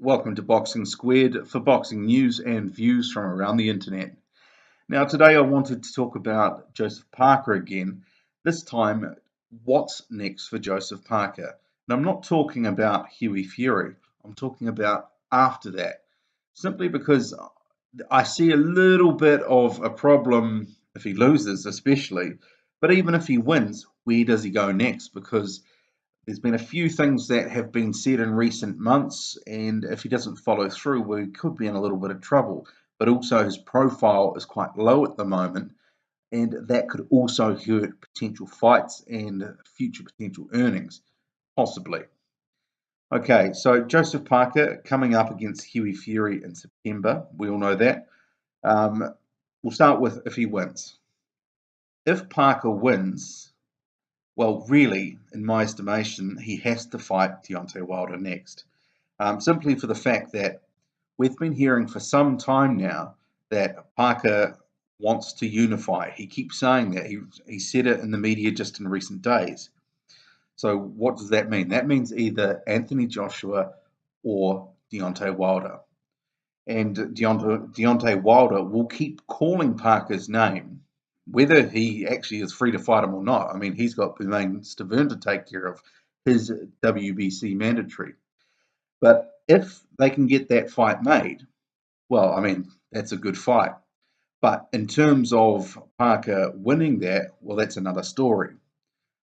Welcome to Boxing Squared for boxing news and views from around the internet. Now, today I wanted to talk about Joseph Parker again. This time, what's next for Joseph Parker? And I'm not talking about Hughie Fury, I'm talking about after that. Simply because I see a little bit of a problem if he loses, especially. But even if he wins, where does he go next? Because there's been a few things that have been said in recent months, and if he doesn't follow through, we could be in a little bit of trouble. But also, his profile is quite low at the moment, and that could also hurt potential fights and future potential earnings, possibly. Okay, so Joseph Parker coming up against Hughie Fury in September. We all know that. Um, we'll start with if he wins. If Parker wins, well, really, in my estimation, he has to fight Deontay Wilder next. Simply for the fact that we've been hearing for some time now that Parker wants to unify. He keeps saying that. He said it in the media just in recent days. So what does that mean? That means either Anthony Joshua or Deontay Wilder. And Deontay Wilder will keep calling Parker's name, whether he actually is free to fight him or not. I mean, he's got Bermain Stavern to take care of, his WBC mandatory. But if they can get that fight made, well, I mean, that's a good fight. But in terms of Parker winning that, well, that's another story.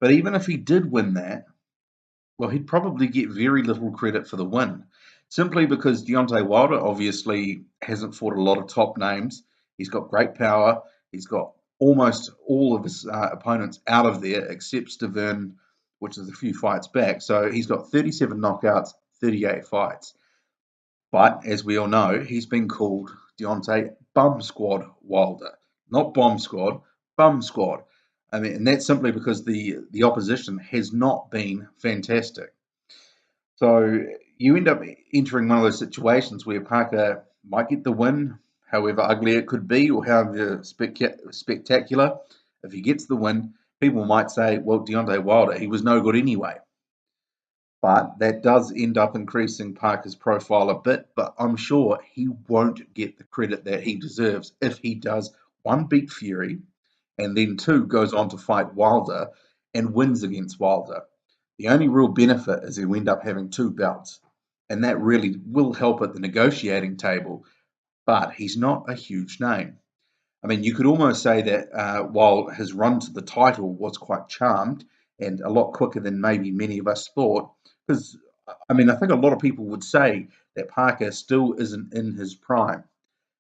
But even if he did win that, well, he'd probably get very little credit for the win, simply because Deontay Wilder obviously hasn't fought a lot of top names. He's got great power. He's got almost all of his opponents out of there, except Stavern, which is a few fights back. So he's got 37 knockouts, 38 fights. But as we all know, he's been called Deontay Bum Squad Wilder, not Bomb Squad, Bum Squad. I mean, and that's simply because the opposition has not been fantastic. So you end up entering one of those situations where Parker might get the win, however ugly it could be, or however spectacular. If he gets the win, people might say, well, Deontay Wilder, he was no good anyway. But that does end up increasing Parker's profile a bit, but I'm sure he won't get the credit that he deserves if he does one, beat Fury, and then two, goes on to fight Wilder and wins against Wilder. The only real benefit is he'll end up having two belts, and that really will help at the negotiating table, but he's not a huge name. I mean, you could almost say that while his run to the title was quite charmed and a lot quicker than maybe many of us thought, because I mean, I think a lot of people would say that Parker still isn't in his prime.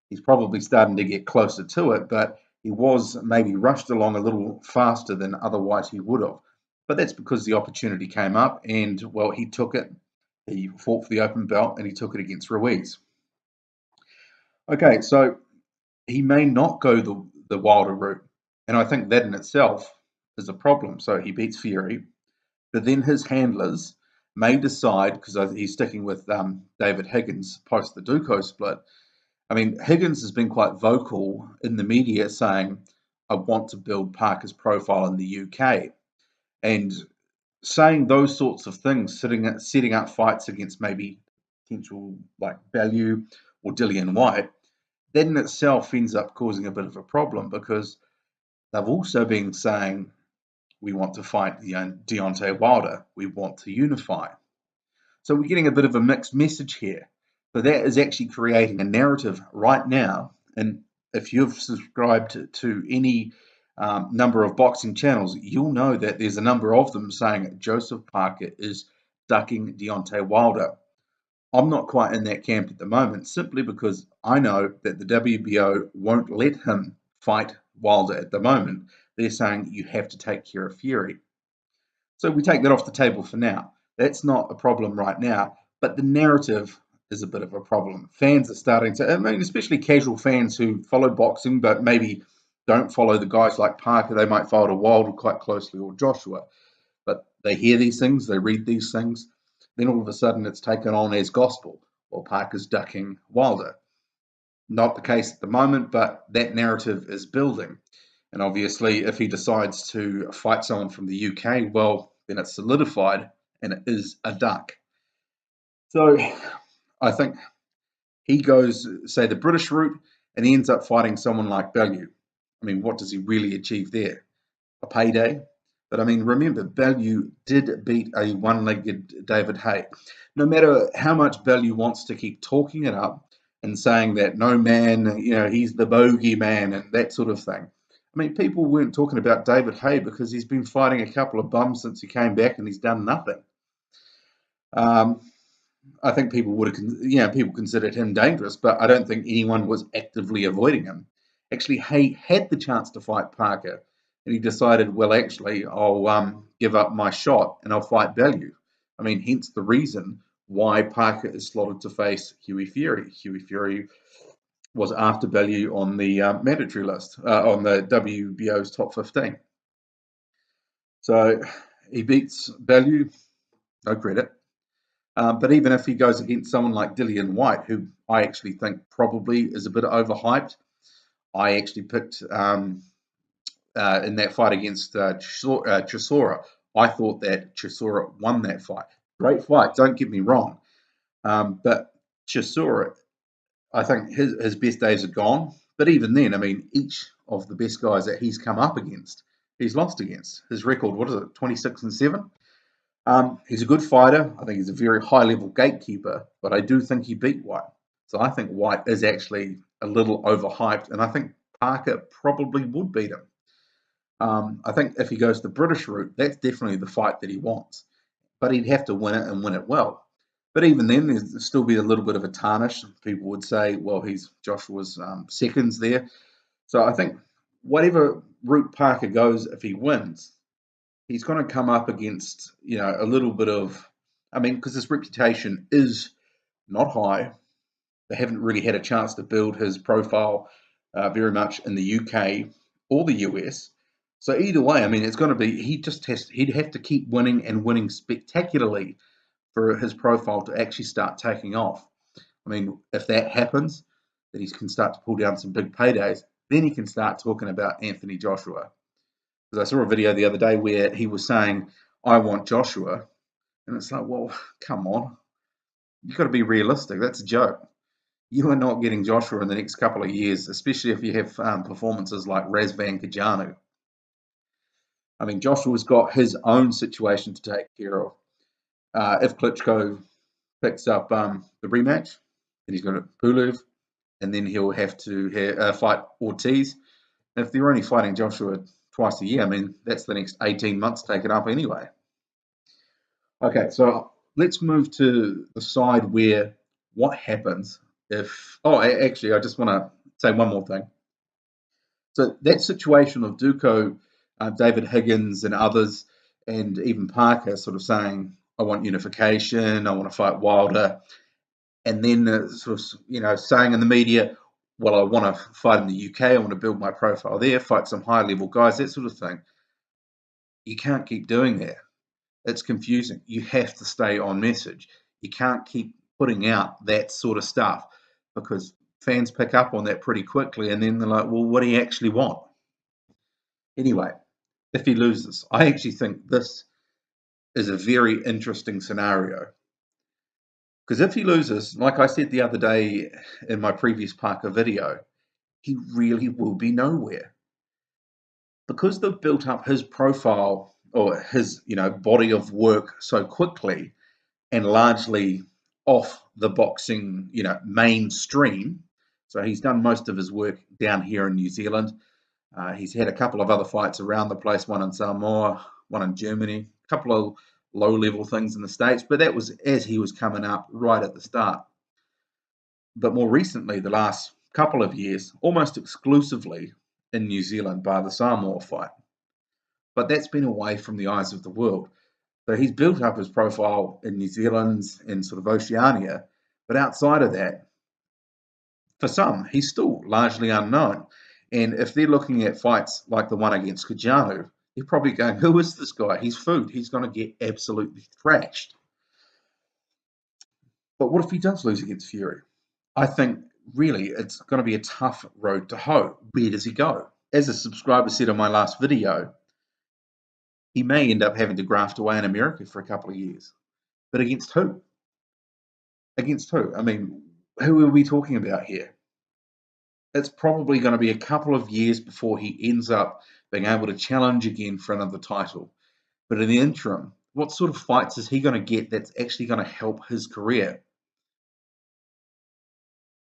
He's probably starting to get closer to it, but he was maybe rushed along a little faster than otherwise he would have. But that's because the opportunity came up and, well, he took it. He fought for the open belt and he took it against Ruiz. Okay, so he may not go the Wilder route. And I think that in itself is a problem. So he beats Fury, but then his handlers may decide, because he's sticking with David Higgins post the Duco split. I mean, Higgins has been quite vocal in the media saying, I want to build Parker's profile in the UK. And saying those sorts of things, setting up fights against maybe potential like Bellew or Dillian White, that in itself ends up causing a bit of a problem because they've also been saying we want to fight Deontay Wilder, we want to unify. So we're getting a bit of a mixed message here. So that is actually creating a narrative right now. And if you've subscribed to any number of boxing channels, you'll know that there's a number of them saying Joseph Parker is ducking Deontay Wilder. I'm not quite in that camp at the moment, simply because I know that the WBO won't let him fight Wilder at the moment. They're saying you have to take care of Fury. So we take that off the table for now. That's not a problem right now, but the narrative is a bit of a problem. Fans are starting to, I mean, especially casual fans who follow boxing, but maybe don't follow the guys like Parker. They might follow Wilder quite closely or Joshua, but they hear these things, they read these things, then all of a sudden it's taken on as gospel. Well, Parker's ducking Wilder. Not the case at the moment, but that narrative is building. And obviously, if he decides to fight someone from the UK, well, then it's solidified and it is a duck. So I think he goes, say, the British route, and he ends up fighting someone like Bellew. I mean, what does he really achieve there? A payday? But I mean, remember, Bellew did beat a one-legged David Haye. No matter how much Bellew wants to keep talking it up and saying that no man, he's the bogey man and that sort of thing. I mean, people weren't talking about David Haye because he's been fighting a couple of bums since he came back and he's done nothing. Um, I think people would have, people considered him dangerous, but I don't think anyone was actively avoiding him. Actually, Hay had the chance to fight Parker, and he decided, well, actually, I'll give up my shot and I'll fight Bellew. I mean, hence the reason why Parker is slotted to face Hughie Fury. Hughie Fury was after Bellew on the mandatory list, on the WBO's top 15. So he beats Bellew, no credit. But even if he goes against someone like Dillian White, who I actually think probably is a bit overhyped, I actually picked in that fight against Chisora. I thought that Chisora won that fight. Great fight, don't get me wrong. But Chisora, I think his best days are gone. But even then, I mean, each of the best guys that he's come up against, he's lost against. His record, what is it, 26-7? He's a good fighter. I think he's a very high-level gatekeeper, but I do think he beat White. So I think White is actually a little overhyped, and I think Parker probably would beat him. I think if he goes the British route, that's definitely the fight that he wants. But he'd have to win it and win it well. But even then, there'd still be a little bit of a tarnish. People would say, well, he's Joshua's seconds there. So I think whatever route Parker goes, if he wins, he's going to come up against, a little bit of, I mean, because his reputation is not high. They haven't really had a chance to build his profile very much in the UK or the US. So either way, I mean, it's going to be, he'd have to keep winning and winning spectacularly for his profile to actually start taking off. I mean, if that happens, that he can start to pull down some big paydays, then he can start talking about Anthony Joshua. Because I saw a video the other day where he was saying, I want Joshua. And it's like, well, come on. You've got to be realistic. That's a joke. You are not getting Joshua in the next couple of years, especially if you have performances like Razvan Kajanu. I mean, Joshua's got his own situation to take care of. If Klitschko picks up the rematch, then he's got Pulev, and then he'll have to fight Ortiz. And if they're only fighting Joshua twice a year, I mean, that's the next 18 months taken up anyway. Okay, so let's move to the side where what happens if. Oh, actually, I just want to say one more thing. So that situation of Duco, David Higgins, and others, and even Parker sort of saying, I want unification, I want to fight Wilder, and then sort of, saying in the media, well, I want to fight in the UK, I want to build my profile there, fight some high-level guys, that sort of thing. You can't keep doing that. It's confusing. You have to stay on message. You can't keep putting out that sort of stuff because fans pick up on that pretty quickly and then they're like, well, what do you actually want? Anyway, if he loses, I actually think this is a very interesting scenario. Because if he loses, like I said the other day in my previous Parker video, he really will be nowhere. Because they've built up his profile or his, body of work so quickly and largely off the boxing, mainstream. So he's done most of his work down here in New Zealand. He's had a couple of other fights around the place, one in Samoa, one in Germany, a couple of low-level things in the States, but that was as he was coming up right at the start. But more recently, the last couple of years, almost exclusively in New Zealand by the Samoa fight. But that's been away from the eyes of the world. So he's built up his profile in New Zealand and sort of Oceania, but outside of that, for some, he's still largely unknown. And if they're looking at fights like the one against Kajanu, they're probably going, who is this guy? He's food. He's going to get absolutely thrashed. But what if he does lose against Fury? I think really it's going to be a tough road to hoe. Where does he go? As a subscriber said in my last video, he may end up having to graft away in America for a couple of years. But against who? Against who? I mean, who are we talking about here? It's probably going to be a couple of years before he ends up being able to challenge again for another title. But in the interim, what sort of fights is he going to get that's actually going to help his career?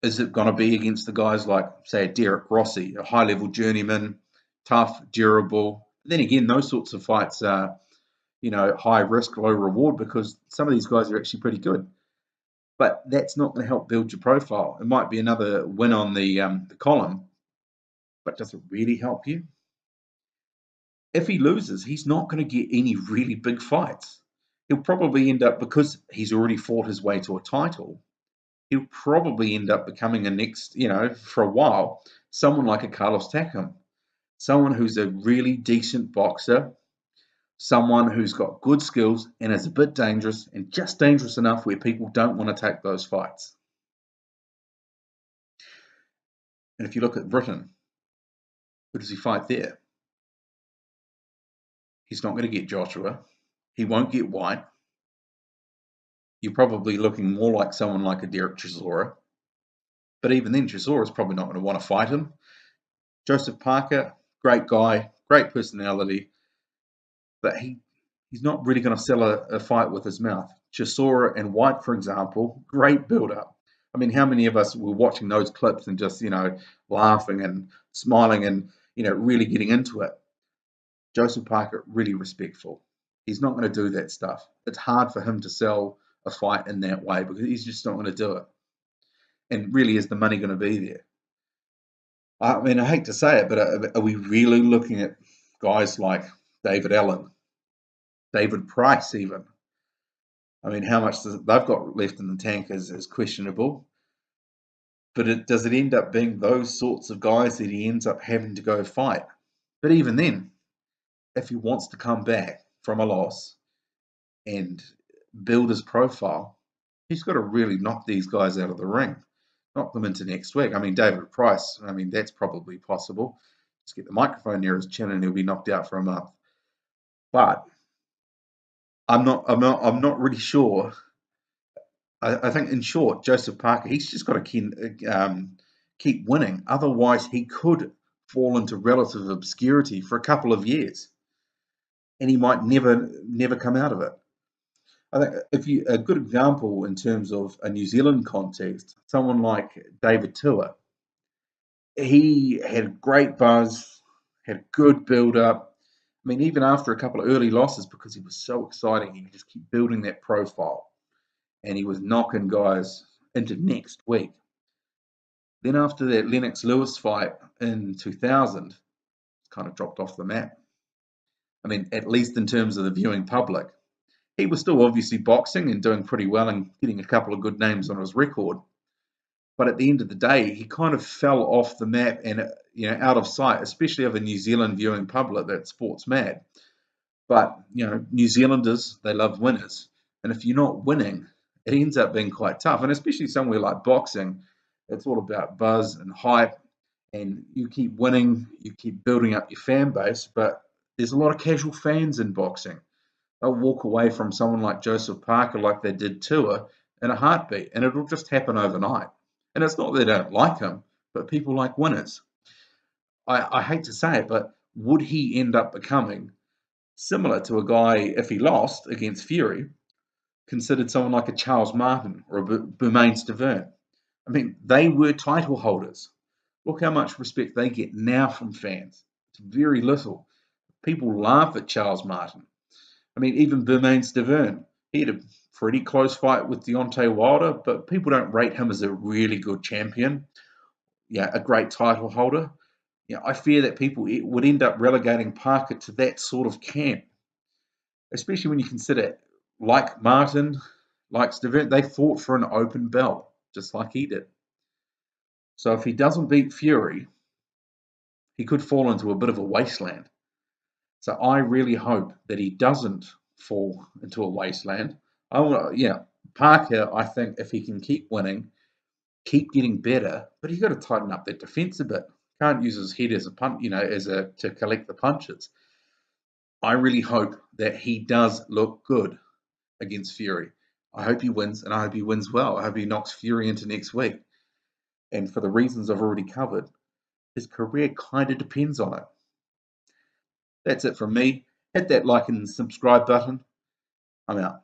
Is it going to be against the guys like, say, Derek Rossi, a high level journeyman, tough, durable? Then again, those sorts of fights are, high risk, low reward because some of these guys are actually pretty good. But that's not going to help build your profile. It might be another win on the column, but does it really help you? If he loses, he's not going to get any really big fights. He'll probably end up, because he's already fought his way to a title, he'll probably end up becoming a next, for a while, someone like a Carlos Takam, someone who's a really decent boxer, someone who's got good skills and is a bit dangerous and just dangerous enough where people don't want to take those fights. And if you look at Britain, who does he fight there? He's not going to get Joshua. He won't get White. You're probably looking more like someone like a Derek Chisora. But even then, Chisora is probably not going to want to fight him. Joseph Parker, great guy, great personality, but he's not really going to sell a fight with his mouth. Chisora and White, for example, great build-up. I mean, how many of us were watching those clips and just, laughing and smiling and, really getting into it? Joseph Parker, really respectful. He's not going to do that stuff. It's hard for him to sell a fight in that way because he's just not going to do it. And really, is the money going to be there? I mean, I hate to say it, but are we really looking at guys like David Allen, David Price, even? I mean, how much they've got left in the tank is questionable. But does it end up being those sorts of guys that he ends up having to go fight? But even then, if he wants to come back from a loss and build his profile, he's got to really knock these guys out of the ring, knock them into next week. I mean, David Price, I mean, that's probably possible. Just get the microphone near his chin and he'll be knocked out for a month. But I'm not really sure. I think, in short, Joseph Parker, he's just got to keep winning. Otherwise, he could fall into relative obscurity for a couple of years, and he might never come out of it. I think a good example in terms of a New Zealand context, someone like David Tua, he had great buzz, had good build up. I mean, even after a couple of early losses, because he was so exciting, he could just keep building that profile, and he was knocking guys into next week. Then after that Lennox Lewis fight in 2000, kind of dropped off the map. I mean, at least in terms of the viewing public. He was still obviously boxing and doing pretty well and getting a couple of good names on his record. But at the end of the day, he kind of fell off the map and out of sight, especially of a New Zealand viewing public that's sports mad. But New Zealanders, they love winners, and if you're not winning, it ends up being quite tough. And especially somewhere like boxing, it's all about buzz and hype, and you keep winning, you keep building up your fan base. But there's a lot of casual fans in boxing. They'll walk away from someone like Joseph Parker, like they did Tua, in a heartbeat, and it'll just happen overnight. And it's not that they don't like him, but people like winners. I hate to say it, but would he end up becoming similar to a guy, if he lost against Fury, considered someone like a Charles Martin or a Bermain Stavern? I mean, they were title holders. Look how much respect they get now from fans. It's very little. People laugh at Charles Martin. I mean, even Bermain Stavern, he had a pretty close fight with Deontay Wilder, but people don't rate him as a really good champion. Yeah, a great title holder. Yeah, I fear that people would end up relegating Parker to that sort of camp, especially when you consider, like Martin, like Stavern, they fought for an open belt, just like he did. So if he doesn't beat Fury, he could fall into a bit of a wasteland. So I really hope that he doesn't fall into a wasteland. Parker, I think if he can keep winning, keep getting better, but he's got to tighten up that defense a bit. Can't use his head as a punch, to collect the punches. I really hope that he does look good against Fury. I hope he wins, and I hope he wins well. I hope he knocks Fury into next week. And for the reasons I've already covered, his career kind of depends on it. That's it from me. Hit that like and subscribe button. I'm out.